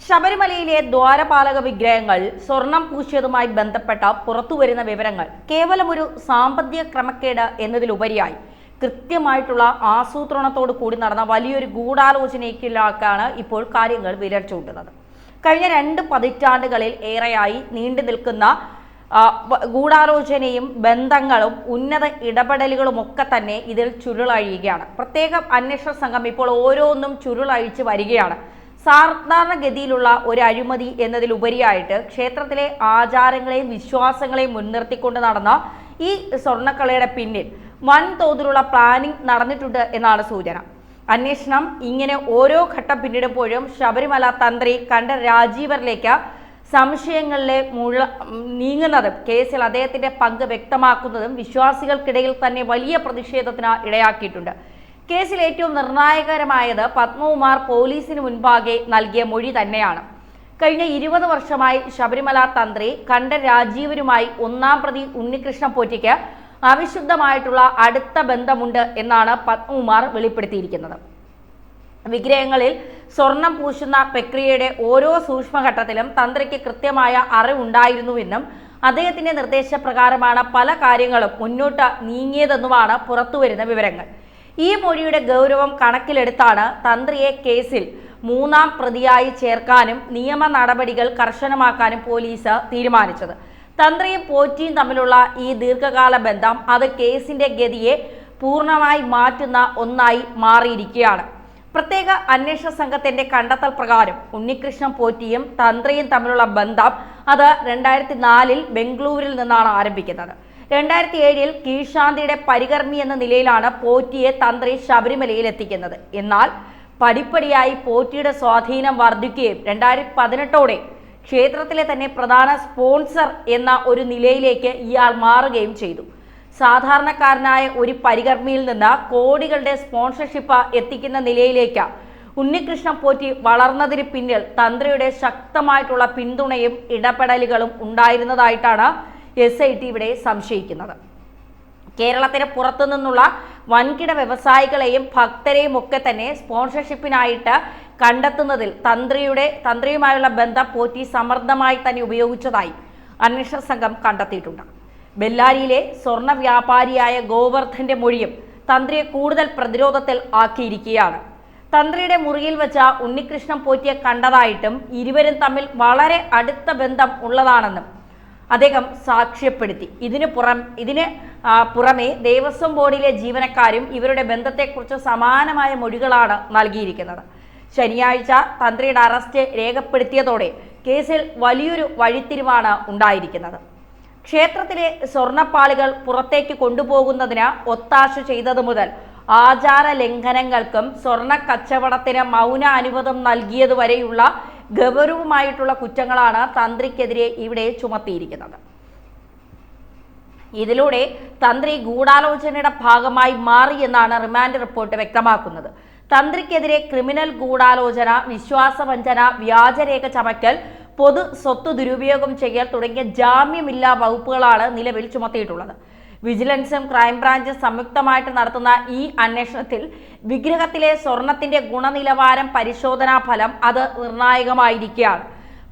ശബരിമലയിലെ ദ്വാരപാലക വിഗ്രഹങ്ങൾ സ്വർണം പൂശിയതുമായി ബന്ധപ്പെട്ട പുറത്തുവരുന്ന വിവരങ്ങൾ കേവലം ഒരു സാമ്പത്തിക ക്രമക്കേട് എന്നതിലുപരിയായി കൃത്യമായിട്ടുള്ള ആസൂത്രണത്തോടു കൂടി നടന്ന വലിയൊരു ഗൂഢാലോചനയ്ക്കിലേക്കാണ് ഇപ്പോൾ കാര്യങ്ങൾ വിരൽ ചൂണ്ടുന്നത്. കഴിഞ്ഞ 2 പതിറ്റാണ്ടുകളിൽ ഏറെയായി നീണ്ടു നിൽക്കുന്ന ഗൂഢാലോചനയും ബന്ധങ്ങളും ഉന്നത ഇടപെടലുകളും ഒക്കെ തന്നെ ഇതിൽ ചുരുളഴിയുകയാണ്. പ്രത്യേക അന്വേഷണ സംഘം ഇപ്പോൾ ഓരോന്നും ചുരുളഴിച്ച് വരികയാണ്. സാധാരണഗതിയിലുള്ള ഒരു അഴിമതി എന്നതിലുപരിയായിട്ട് ക്ഷേത്രത്തിലെ ആചാരങ്ങളെയും വിശ്വാസങ്ങളെയും മുൻനിർത്തിക്കൊണ്ട് നടന്ന ഈ സ്വർണ്ണക്കളയുടെ പിന്നിൽ വൻതോതിലുള്ള പ്ലാനിംഗ് നടന്നിട്ടുണ്ട് എന്നാണ് സൂചന. അന്വേഷണം ഇങ്ങനെ ഓരോ ഘട്ടം പിന്നിടുമ്പോഴും ശബരിമല തന്ത്രി കണ്ഠരര് രാജീവരിലേക്ക് സംശയങ്ങളിലെ നീങ്ങുന്നതും കേസിൽ അദ്ദേഹത്തിന്റെ പങ്ക് വ്യക്തമാക്കുന്നതും വിശ്വാസികൾക്കിടയിൽ തന്നെ വലിയ പ്രതിഷേധത്തിന് ഇടയാക്കിയിട്ടുണ്ട്. കേസിൽ ഏറ്റവും നിർണായകരമായത് പത്മകുമാർ പോലീസിന് മുൻപാകെ നൽകിയ മൊഴി തന്നെയാണ്. കഴിഞ്ഞ 20 വർഷമായി ശബരിമല തന്ത്രി കണ്ഠരര് രാജീവരുമായി 1-ാം പ്രതി ഉണ്ണികൃഷ്ണൻ പോറ്റിക്ക് അവിശുദ്ധമായിട്ടുള്ള അടുത്ത ബന്ധമുണ്ട് എന്നാണ് പത്മകുമാർ വെളിപ്പെടുത്തിയിരിക്കുന്നത്. വിഗ്രഹങ്ങളിൽ സ്വർണം പൂശുന്ന പ്രക്രിയയുടെ ഓരോ സൂക്ഷ്മഘട്ടത്തിലും തന്ത്രിക്ക് കൃത്യമായ അറിവുണ്ടായിരുന്നുവെന്നും അദ്ദേഹത്തിന്റെ നിർദ്ദേശപ്രകാരമാണ് പല കാര്യങ്ങളും മുന്നോട്ട് നീങ്ങിയതെന്നുമാണ് പുറത്തുവരുന്ന വിവരങ്ങൾ. ഈ മൊഴിയുടെ ഗൗരവം കണക്കിലെടുത്താണ് തന്ത്രിയെ കേസിൽ 3-ാം പ്രതിയായി ചേർക്കാനും നിയമ നടപടികൾ കർശനമാക്കാനും പോലീസ് തീരുമാനിച്ചത്. തന്ത്രിയും പോറ്റിയും തമ്മിലുള്ള ഈ ദീർഘകാല ബന്ധം അത് കേസിന്റെ ഗതിയെ പൂർണ്ണമായി മാറ്റുന്ന ഒന്നായി മാറിയിരിക്കുകയാണ്. പ്രത്യേക അന്വേഷണ സംഘത്തിന്റെ കണ്ടെത്തൽ പ്രകാരം ഉണ്ണികൃഷ്ണൻ പോറ്റിയും തന്ത്രിയും തമ്മിലുള്ള ബന്ധം അത് 2004-ൽ ബംഗളൂരിൽ നിന്നാണ് ആരംഭിക്കുന്നത്. 2007-ൽ കീഴ്ശാന്തിയുടെ പരികർമ്മി എന്ന നിലയിലാണ് പോറ്റിയെ തന്ത്രി ശബരിമലയിൽ എത്തിക്കുന്നത്. എന്നാൽ പടിപ്പടിയായി പോറ്റിയുടെ സ്വാധീനം വർദ്ധിക്കുകയും 2018ഓടെ ക്ഷേത്രത്തിലെ തന്നെ പ്രധാന സ്പോൺസർ എന്ന ഒരു നിലയിലേക്ക് ഇയാൾ മാറുകയും ചെയ്തു. സാധാരണക്കാരനായ ഒരു പരികർമ്മിയിൽ നിന്ന് കോടികളുടെ സ്പോൺസർഷിപ്പ് എത്തിക്കുന്ന നിലയിലേക്ക് ഉണ്ണികൃഷ്ണൻ പോറ്റി വളർന്നതിന് പിന്നിൽ തന്ത്രിയുടെ ശക്തമായിട്ടുള്ള പിന്തുണയും ഇടപെടലുകളും ഉണ്ടായിരുന്നതായിട്ടാണ് SIT ഇവിടെ സംശയിക്കുന്നത്. കേരളത്തിന് പുറത്തു നിന്നുള്ള വൻകിട വ്യവസായികളെയും ഭക്തരെയും ഒക്കെ തന്നെ സ്പോൺസർഷിപ്പിനായിട്ട് കണ്ടെത്തുന്നതിൽ തന്ത്രിയുമായുള്ള ബന്ധം പോറ്റി സമർത്ഥമായി തന്നെ ഉപയോഗിച്ചതായി അന്വേഷണ സംഘം കണ്ടെത്തിയിട്ടുണ്ട്. ബെല്ലാരിയിലെ സ്വർണ്ണ വ്യാപാരിയായ ഗോവർദ്ധന്റെ മൊഴിയും തന്ത്രിയെ കൂടുതൽ പ്രതിരോധത്തിൽ ആക്കിയിരിക്കുകയാണ്. തന്ത്രിയുടെ മുറിയിൽ വെച്ച ഉണ്ണികൃഷ്ണൻ പോറ്റിയെ കണ്ടതായിട്ടും ഇരുവരും തമ്മിൽ വളരെ അടുത്ത ബന്ധം ഉള്ളതാണെന്നും അദ്ദേഹം സാക്ഷ്യപ്പെടുത്തി. ഇതിന് പുറമെ ദേവസ്വം ബോർഡിലെ ജീവനക്കാരും ഇവരുടെ ബന്ധത്തെക്കുറിച്ച് സമാനമായ മൊഴികളാണ് നൽകിയിരിക്കുന്നത്. ശനിയാഴ്ച തന്ത്രിയുടെ അറസ്റ്റ് രേഖപ്പെടുത്തിയതോടെ കേസിൽ വലിയൊരു വഴിത്തിരിവാണ് ഉണ്ടായിരിക്കുന്നത്. ക്ഷേത്രത്തിലെ സ്വർണ്ണപ്പാളികൾ പുറത്തേക്ക് കൊണ്ടുപോകുന്നതിന് ഒത്താശ ചെയ്തതു മുതൽ ആചാര ലംഘനങ്ങൾക്കും സ്വർണ്ണ കച്ചവടത്തിന് മൗന അനുവാദം നൽകിയതുവരെയുള്ള ഗൗരവമായിട്ടുള്ള കുറ്റങ്ങളാണ് തന്ത്രിക്കെതിരെ ഇവിടെ ചുമത്തിയിരിക്കുന്നത്. ഇതിലൂടെ തന്ത്രി ഗൂഢാലോചനയുടെ ഭാഗമായി മാറി എന്നാണ് റിമാൻഡ് റിപ്പോർട്ട് വ്യക്തമാക്കുന്നത്. തന്ത്രിക്കെതിരെ ക്രിമിനൽ ഗൂഢാലോചന, വിശ്വാസവഞ്ചന, വ്യാജരേഖ ചമയ്ക്കൽ, പൊതു സ്വത്ത് ദുരുപയോഗം ചെയ്യൽ തുടങ്ങിയ ജാമ്യമില്ലാ വകുപ്പുകളാണ് നിലവിൽ ചുമത്തിയിട്ടുള്ളത്. വിജിലൻസും ക്രൈംബ്രാഞ്ചും സംയുക്തമായിട്ട് നടത്തുന്ന ഈ അന്വേഷണത്തിൽ വിഗ്രഹത്തിലെ സ്വർണത്തിന്റെ ഗുണനിലവാരം പരിശോധനാ ഫലം അത് നിർണായകമായിരിക്കുകയാണ്.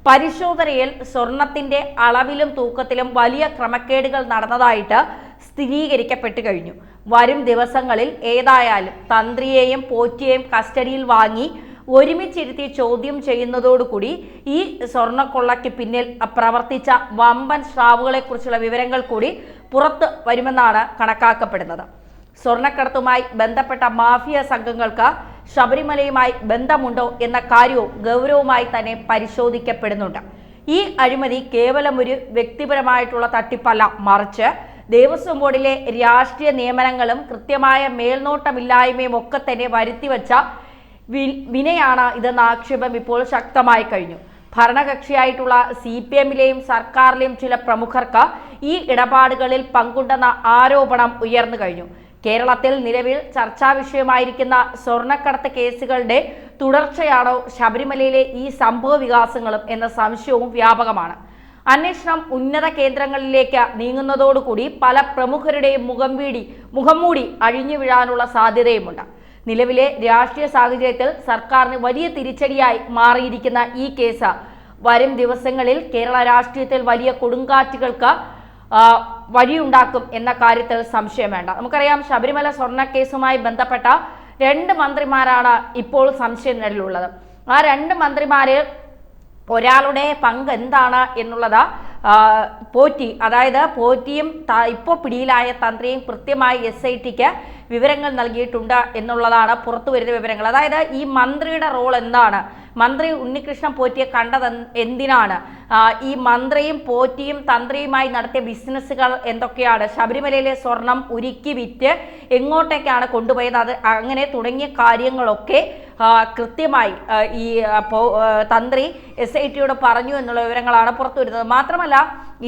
പരിശോധനയിൽ സ്വർണത്തിന്റെ അളവിലും തൂക്കത്തിലും വലിയ ക്രമക്കേടുകൾ നടന്നതായിട്ട് സ്ഥിരീകരിക്കപ്പെട്ടു കഴിഞ്ഞു. വരും ദിവസങ്ങളിൽ ഏതായാലും തന്ത്രിയെയും പോറ്റിയെയും കസ്റ്റഡിയിൽ വാങ്ങി ഒരുമിച്ചിരുത്തി ചോദ്യം ചെയ്യുന്നതോടുകൂടി ഈ സ്വർണ്ണക്കൊള്ളയ്ക്ക് പിന്നിൽ പ്രവർത്തിച്ച വമ്പൻ സ്രാവുകളെക്കുറിച്ചുള്ള വിവരങ്ങൾ കൂടി പുറത്ത് വരുമെന്നാണ് കണക്കാക്കപ്പെടുന്നത്. സ്വർണ്ണക്കടത്തുമായി ബന്ധപ്പെട്ട മാഫിയ സംഘങ്ങൾക്ക് ശബരിമലയുമായി ബന്ധമുണ്ടോ എന്ന കാര്യവും ഗൗരവമായി തന്നെ പരിശോധിക്കപ്പെടുന്നുണ്ട്. ഈ അഴിമതി കേവലം ഒരു വ്യക്തിപരമായിട്ടുള്ള തട്ടിപ്പല്ല, മറിച്ച് ദേവസ്വം ബോർഡിലെ രാഷ്ട്രീയ നിയമനങ്ങളും കൃത്യമായ മേൽനോട്ടമില്ലായ്മയും ഒക്കെ തന്നെ വരുത്തിവെച്ച വിനയാണ് ഇതെന്ന ആക്ഷേപം ഇപ്പോൾ ശക്തമായി കഴിഞ്ഞു. ഭരണകക്ഷിയായിട്ടുള്ള CPMലെയും സർക്കാരിലെയും ചില പ്രമുഖർക്ക് ഈ ഇടപാടുകളിൽ പങ്കുണ്ടെന്ന ആരോപണം ഉയർന്നു കഴിഞ്ഞു. കേരളത്തിൽ നിലവിൽ ചർച്ചാ വിഷയമായിരിക്കുന്ന സ്വർണ്ണക്കടത്ത് കേസുകളുടെ തുടർച്ചയാണോ ശബരിമലയിലെ ഈ സംഭവ വികാസങ്ങളും എന്ന സംശയവും വ്യാപകമാണ്. അന്വേഷണം ഉന്നത കേന്ദ്രങ്ങളിലേക്ക് നീങ്ങുന്നതോടുകൂടി പല പ്രമുഖരുടെയും മുഖംമൂടി അഴിഞ്ഞു വീഴാനുള്ള സാധ്യതയുമുണ്ട്. നിലവിലെ രാഷ്ട്രീയ സാഹചര്യത്തിൽ സർക്കാരിന് വലിയ തിരിച്ചടിയായി മാറിയിരിക്കുന്ന ഈ കേസ് വരും ദിവസങ്ങളിൽ കേരള രാഷ്ട്രീയത്തിൽ വലിയ കൊടുങ്കാറ്റുകൾക്ക് വഴിയുണ്ടാക്കും എന്ന കാര്യത്തിൽ സംശയം വേണ്ട. നമുക്കറിയാം, ശബരിമല സ്വർണ്ണക്കേസുമായി ബന്ധപ്പെട്ട 2 മന്ത്രിമാരാണ് ഇപ്പോൾ സംശയ നിഴലിലുള്ളത്. ആ 2 മന്ത്രിമാരിൽ ഒരാളുടെ പങ്ക് എന്താണ് എന്നുള്ളത് പോറ്റി, അതായത് പോറ്റിയും ഇപ്പോൾ പിടിയിലായ തന്ത്രിയും കൃത്യമായി SITക്ക് വിവരങ്ങൾ നൽകിയിട്ടുണ്ട് എന്നുള്ളതാണ് പുറത്തു വരുന്ന വിവരങ്ങൾ. അതായത് ഈ മന്ത്രിയുടെ റോൾ എന്താണ്, മന്ത്രി ഉണ്ണികൃഷ്ണൻ പോറ്റിയെ കണ്ടത് എന്തിനാണ്, ഈ മന്ത്രിയും പോറ്റിയും തന്ത്രിയുമായി നടത്തിയ ബിസിനസ്സുകൾ എന്തൊക്കെയാണ്, ശബരിമലയിലെ സ്വർണം ഉരുക്കി വിറ്റ് എങ്ങോട്ടേക്കാണ് കൊണ്ടുപോയത്, അത് അങ്ങനെ തുടങ്ങിയ കാര്യങ്ങളൊക്കെ കൃത്യമായി ഈ തന്ത്രി SITയോട് പറഞ്ഞു എന്നുള്ള വിവരങ്ങളാണ് പുറത്തു വരുന്നത്. മാത്രമല്ല,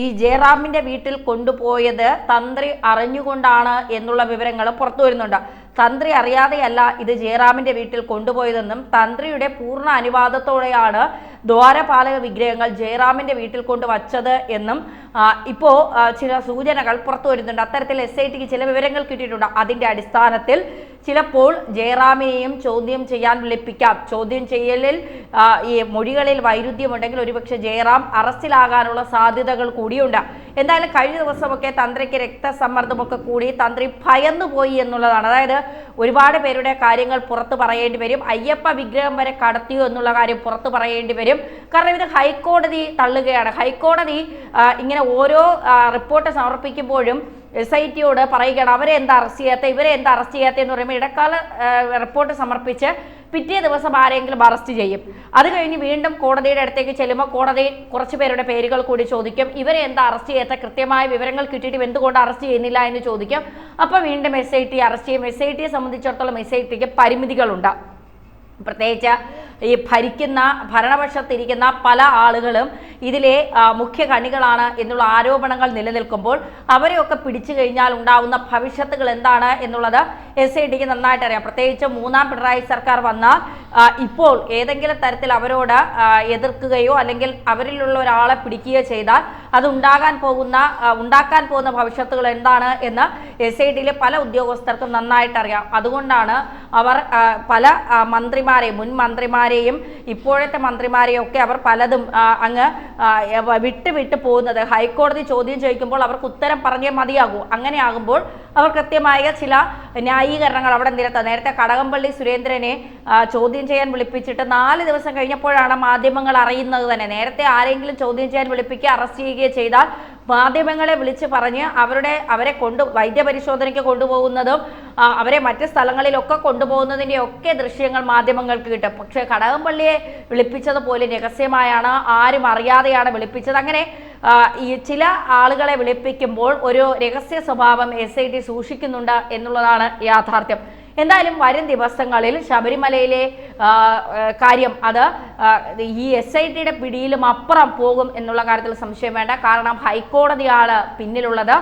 ഈ ജയറാമിന്റെ വീട്ടിൽ കൊണ്ടുപോയത് തന്ത്രി അറിഞ്ഞുകൊണ്ടാണ് എന്നുള്ള വിവരങ്ങൾ പുറത്തു വരുന്നുണ്ട്. തന്ത്രി അറിയാതെയല്ല ഇത് ജയറാമിന്റെ വീട്ടിൽ കൊണ്ടുപോയതെന്നും തന്ത്രിയുടെ പൂർണ്ണ അനുവാദത്തോടെയാണ് ദ്വാരപാലക വിഗ്രഹങ്ങൾ ജയറാമിന്റെ വീട്ടിൽ കൊണ്ടുവച്ചത് എന്നും ഇപ്പോൾ ചില സൂചനകൾ പുറത്തു വരുന്നുണ്ട്. അത്തരത്തിൽ SITക്ക് ചില വിവരങ്ങൾ കിട്ടിയിട്ടുണ്ട്. അതിന്റെ അടിസ്ഥാനത്തിൽ ചിലപ്പോൾ ജയറാമിനെയും ചോദ്യം ചെയ്യാൻ വിളിപ്പിക്കാം. ചോദ്യം ചെയ്യലിൽ ഈ മൊഴികളിൽ വൈരുദ്ധ്യമുണ്ടെങ്കിൽ ഒരുപക്ഷെ ജയറാം അറസ്റ്റിലാകാനുള്ള സാധ്യതകൾ കൂടിയുണ്ട്. എന്തായാലും കഴിഞ്ഞ ദിവസമൊക്കെ തന്ത്രിക്ക് രക്തസമ്മർദ്ദമൊക്കെ കൂടി തന്ത്രി ഭയന്നുപോയി എന്നുള്ളതാണ്. അതായത് ഒരുപാട് പേരുടെ കാര്യങ്ങൾ പുറത്തു പറയേണ്ടി വരും. അയ്യപ്പ വിഗ്രഹം വരെ കടത്തിയോ എന്നുള്ള കാര്യം പുറത്തു പറയേണ്ടി വരും. കാരണം ഇത് ഹൈക്കോടതി തള്ളുകയാണ്. ഹൈക്കോടതി ഇങ്ങനെ ഓരോ റിപ്പോർട്ട് സമർപ്പിക്കുമ്പോഴും SITയോട് പറയുകയാണ് അവരെ എന്താ അറസ്റ്റ് ചെയ്യാത്ത, ഇവരെ എന്താ അറസ്റ്റ് ചെയ്യാത്ത എന്ന് പറയുമ്പോൾ ഇടക്കാല റിപ്പോർട്ട് സമർപ്പിച്ച് പിറ്റേ ദിവസം ആരെങ്കിലും അറസ്റ്റ് ചെയ്യും. അത് കഴിഞ്ഞ് വീണ്ടും കോടതിയുടെ അടുത്തേക്ക് ചെല്ലുമ്പോൾ കോടതി കുറച്ച് പേരുടെ പേരുകൾ കൂടി ചോദിക്കും. ഇവരെ എന്താ അറസ്റ്റ് ചെയ്യാത്ത, കൃത്യമായ വിവരങ്ങൾ കിട്ടിയിട്ട് എന്തുകൊണ്ട് അറസ്റ്റ് ചെയ്യുന്നില്ല എന്ന് ചോദിക്കും. അപ്പോൾ വീണ്ടും SIT അറസ്റ്റ് ചെയ്യും. SITയെ സംബന്ധിച്ചിടത്തോളം SITക്ക് പരിമിതികളുണ്ട്. പ്രത്യേകിച്ച് ഈ ഭരണപക്ഷത്തിരിക്കുന്ന പല ആളുകളും ഇതിലെ മുഖ്യ കണ്ണികളാണ് എന്നുള്ള ആരോപണങ്ങൾ നിലനിൽക്കുമ്പോൾ അവരെയൊക്കെ പിടിച്ചു കഴിഞ്ഞാൽ ഉണ്ടാവുന്ന ഭവിഷ്യത്തുകൾ എന്താണ് എന്നുള്ളത് SITക്ക് നന്നായിട്ട് അറിയാം. പ്രത്യേകിച്ച് 3ാം പിണറായി സർക്കാർ വന്നാൽ ഇപ്പോൾ ഏതെങ്കിലും തരത്തിൽ അവരോട് എതിർക്കുകയോ അല്ലെങ്കിൽ അവരിലുള്ള ഒരാളെ പിടിക്കുകയോ ചെയ്താൽ അത് ഉണ്ടാക്കാൻ പോകുന്ന ഭവിഷ്യത്തുകൾ എന്താണ് എന്ന് SITയിലെ പല ഉദ്യോഗസ്ഥർക്കും നന്നായിട്ട് അറിയാം. അതുകൊണ്ടാണ് അവർ പല മുൻ മന്ത്രിമാരെയും ഇപ്പോഴത്തെ മന്ത്രിമാരെയും ഒക്കെ അവർ പലതും അങ്ങ് വിട്ട് പോകുന്നത്. ഹൈക്കോടതി ചോദ്യം ചോദിക്കുമ്പോൾ അവർക്ക് ഉത്തരം പറഞ്ഞേ മതിയാകൂ. അങ്ങനെ ആകുമ്പോൾ അവർ കൃത്യമായ ചില ന്യായീകരണങ്ങൾ അവിടെ നിരത്താം. നേരത്തെ കടകംപള്ളി സുരേന്ദ്രനെ ചോദ്യം ചെയ്യാൻ വിളിപ്പിച്ചിട്ട് 4 ദിവസം കഴിഞ്ഞപ്പോഴാണ് മാധ്യമങ്ങൾ അറിയുന്നത് തന്നെ. നേരത്തെ ആരെങ്കിലും ചോദ്യം ചെയ്യാൻ വിളിപ്പിക്കുക, അറസ്റ്റ് ചെയ്യുകയോ ചെയ്താൽ മാധ്യമങ്ങളെ വിളിച്ച് പറഞ്ഞ് അവരെ വൈദ്യപരിശോധനയ്ക്ക് കൊണ്ടുപോകുന്നതും അവരെ മറ്റ് സ്ഥലങ്ങളിലൊക്കെ കൊണ്ടുപോകുന്നതിൻ്റെ ഒക്കെ ദൃശ്യങ്ങൾ മാധ്യമങ്ങൾക്ക് കിട്ടും. പക്ഷേ കടകംപള്ളിയെ വിളിപ്പിച്ചതുപോലെ രഹസ്യമായാണ്, ആരും അറിയാതെയാണ് വിളിപ്പിച്ചത്. അങ്ങനെ ഈ ചില ആളുകളെ വിളിപ്പിക്കുമ്പോൾ ഒരു രഹസ്യ സ്വഭാവം SIT സൂക്ഷിക്കുന്നുണ്ട് എന്നുള്ളതാണ് യാഥാർത്ഥ്യം. എന്തായാലും വരും ദിവസങ്ങളിൽ ശബരിമലയിലെ കാര്യം അത് ഈ SITയുടെ പിടിയിലും അപ്പുറം പോകും എന്നുള്ള കാര്യത്തിൽ സംശയം വേണ്ട. കാരണം ഹൈക്കോടതിയാണ് പിന്നിലുള്ളത്.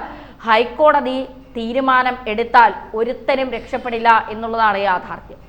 ഹൈക്കോടതി തീരുമാനം എടുത്താൽ ഒരുത്തനും രക്ഷപ്പെടില്ല എന്നുള്ളതാണ് യാഥാർത്ഥ്യം.